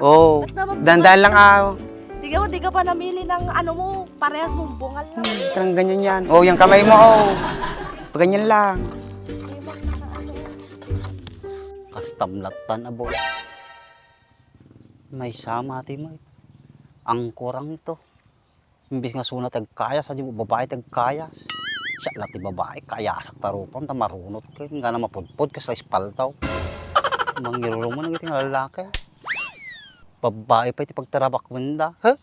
Oo. Dandan lang Di ka pa namili ng ano mo, parehas mong bungal lang. Parang ganyan yan. Oh, yung kamay mo, oh. Ganyan lang. Kastamlatan abo. May sama ati mo. Ang kurang ito. Imbis nga sunat agkayas, adi mo babae agkayas. Siya lati babae, kayasak tarupan, tamarunot ka. Nga na mapudpod ka sa ispaltaw. Mangirulong mo na giting lalaki. Babae pa iti pagtarabak mo na. Ha?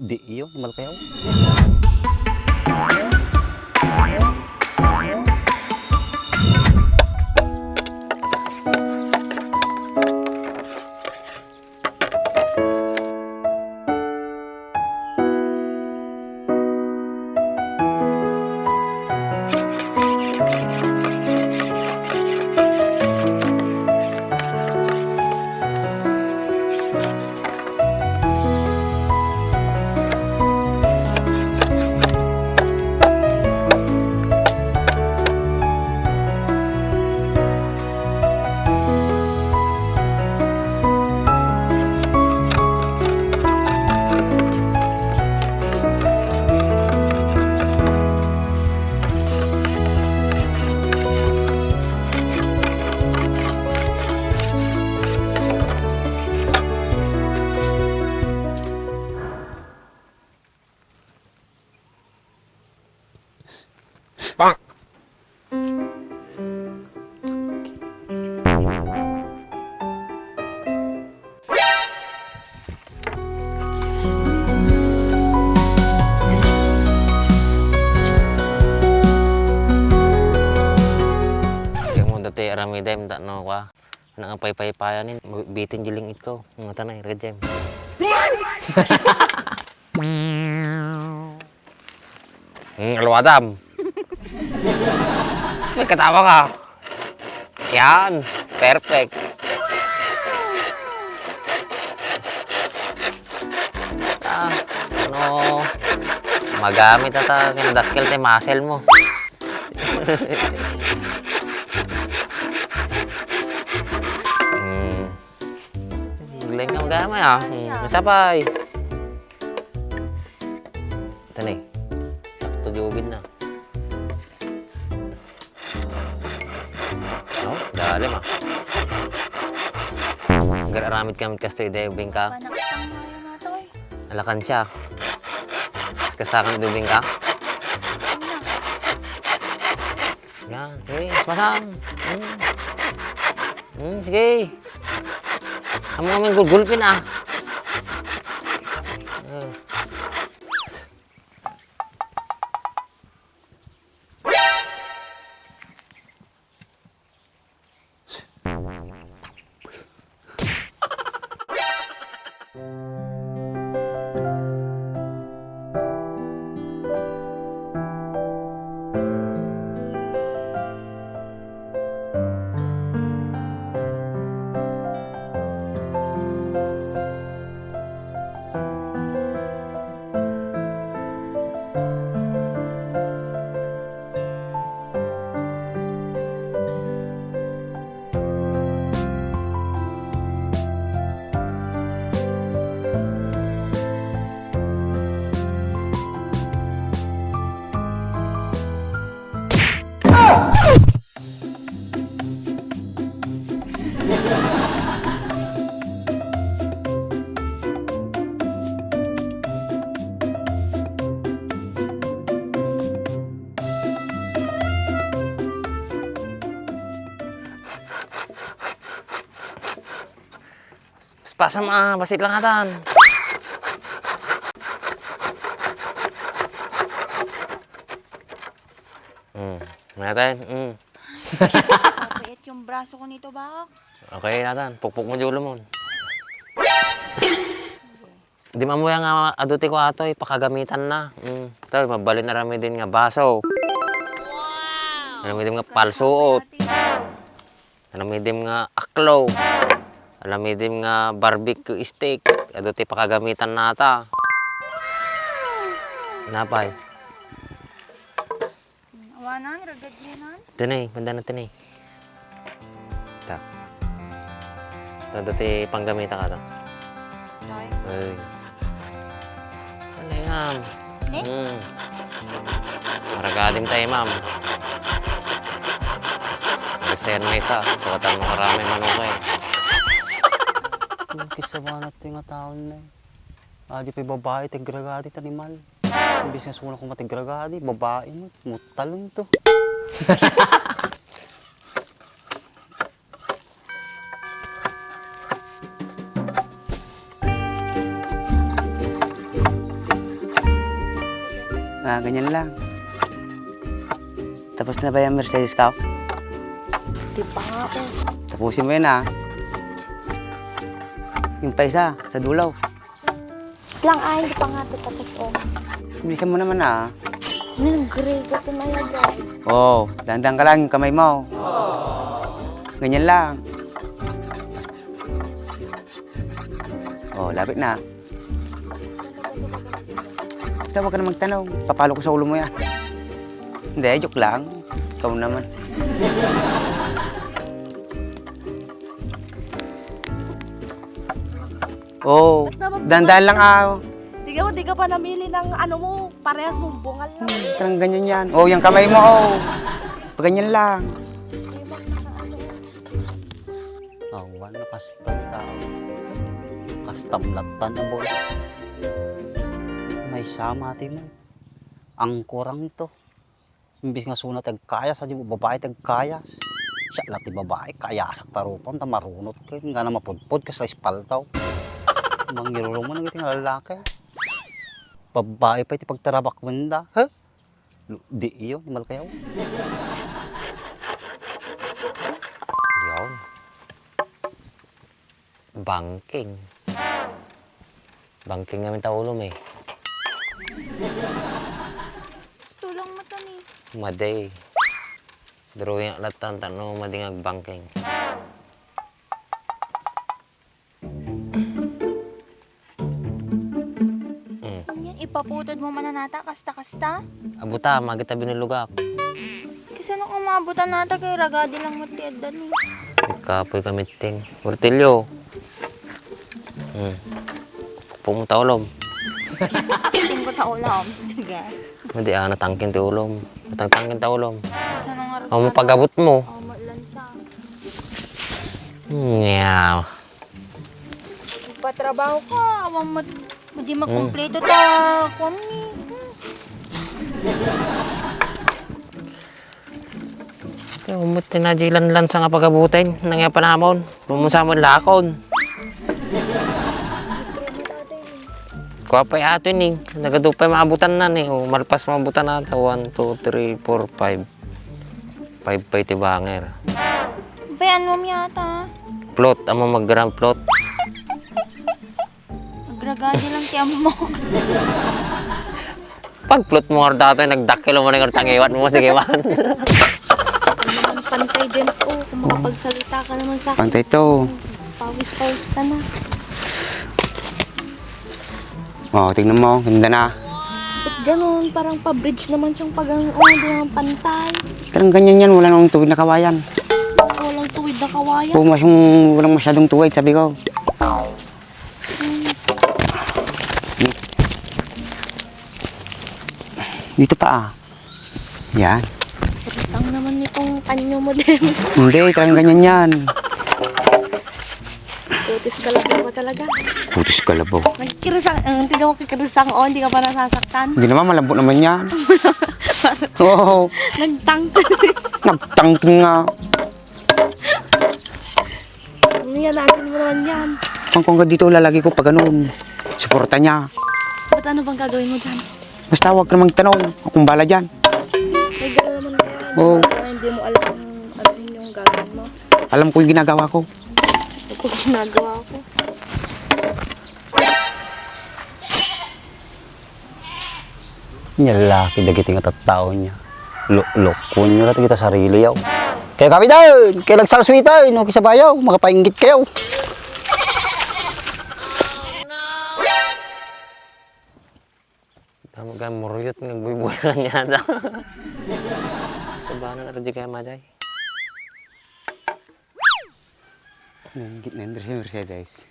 Di iyo, imal kayo. Dati aramidem tak no ka nang pay-pay-payanin bitin jiling ito mga tanay rejem. Alwadam. May katawa ka. Yan, perfect. Ano, magamit ata kinadakil tayo muscle mo. Galing ka magamay masapay. Ito na sakto jugin na. Oh, dalim Gararamid kami kastoy debing ka. Panakitang na yun nato eh. Alakan siya. Kastakan idubing ka. Yan, okay, masang. Sige. Amo kami gulgulpin Pasam basit lang atan. Natin. Maliit yung braso ko nito ba? Okay natin. Pukpuk mo julo mo. Di mamuya nga aduti ko atoy pakagamitan na. Tayo mabalin na rami din nga baso. Wow! Rami din nga palsuot. Rami din nga aklaw. Alam din nga barbecue steak. Aduti pakagamitan nata. Napay. Awanan, ragad yanan. Tinay, banda na tinay. Ta. Dati panggamita ka to. Ay. Ano yan? Maragadim tayo, ma'am. Nag-send na isa. Sukatan mo karami manukay. Kisama na ito yung taon na eh. Adi pa yung babae, tigragadi, tanimal. Imbis nga suna kong matigragadi, babae mo, mutalon to. Ganyan lang. Tapos na ba yung Mercedes ka? Di pa nga po. Tapusin mo yun Yung pa isa, sa dulaw. Lang ay, hindi pa nga ito tapos oh. Bilisan mo naman Nag-grade ako na yan guys. Oo, dahan-dahan ka lang yung kamay mo. Ganyan lang. Lapit na. Basta huwag ka na magtanong. Papalo ko sa ulo mo yan. Hindi, joke lang. Ikaw naman. Dahan-dahan lang Di ka pa namili ng ano mo, parehas mong bungal lang. Parang ganyan yan. Yung kamay mo, Ganyan lang. Awan, nakastam tao. Kastam latan na boy. May sama ati mo. Ang kurang ito. Imbis nga suna tagkayas, adi mo babae tagkayas. Siya lati babae, kayasak tarupan, tamarunot ka. Nga na mapudpod ka sa ispaltaw. Mangirulong mo nang iting lalaki. Babae pa iti pagtarabak manda. Di iyo, nimal kayaw. Yun. Banking. Banking namin taulom eh. Tulong mo to ni. Maday. Drawing latan tanong madingag banking. Yan, ipaputod mo mananata, kasta-kasta. Abuta, magita binulugap. Kasi nung umabutan nata kay ragadi lang mo tiyadan eh. Kapoy kamiting. Urtilyo. Pumunta ulom. Ting ko ta ulam. Sige. Hindi natangkin ti ulom. Natangkin ta ulom. Kasi nung araw. Ang mapagabot mo. Malansa. Ngaw. Patrabaho ka, awang di makumpleto ta. Kung ni. Kaya umot tinajilan lang sa nga pagabutin. Nangya panamon. Pumunsamon lakon. Kuha pa ato ni. Nagadupay maabutan na ni. Malpas maabutan na. 1, 2, 3, 4, 5. 5 pa iti banger. Bayan mo miyata. Plot. Amo mag-grand plot. Nagragadi lang ti mo. Pag plot mo nga dati, nagdakilo mo na yung tangiwan mo. Sige man. Pantay din po. Kung makapagsalita ka naman sa akin. Pantay to. Pawis-pawis ka na. Tingnan mo, ganda na. Ba't ganun? Parang pa-bridge naman siyang di naman pantay. Parang ganyan yan, wala nang tuwid na kawayan. Walang tuwid na kawayan. Walang masyadong tuwid, sabi ko. Dito pa Yan. Risang naman nitong kanyo mo, Lemus. Hindi, talagang ganyan yan. Kutis kalabaw ka talaga. Kutis kalabaw. Nagkirisang, tingnan mo kikirisang hindi ka pa nasasaktan. Hindi naman, malambot naman yan. Oo, Nagtangk. nagtangking nga. Yan, natin mo naman yan. Kung dito lalagi ko pa ganun. Suporta niya. Ba't ano bang gagawin mo dyan? Basta huwag ka namang tanong. Akong bala dyan. May gano'n naman yan. Oo. Hindi mo alam ano yung gagawin mo. Alam ko yung ginagawa ko. Ito yung ginagawa ko. Lalaki, dagiti nga tattao niya. Lukon nyo natin kita sarili yaw. Kaya kami daw, kaya nagsalswitan, okay sa bayaw, makapainggit kayo. Tama ka, muryot ng buhay-buhay niya. Sabanan na rin kaya maday. Nanggit na yung Mercedes.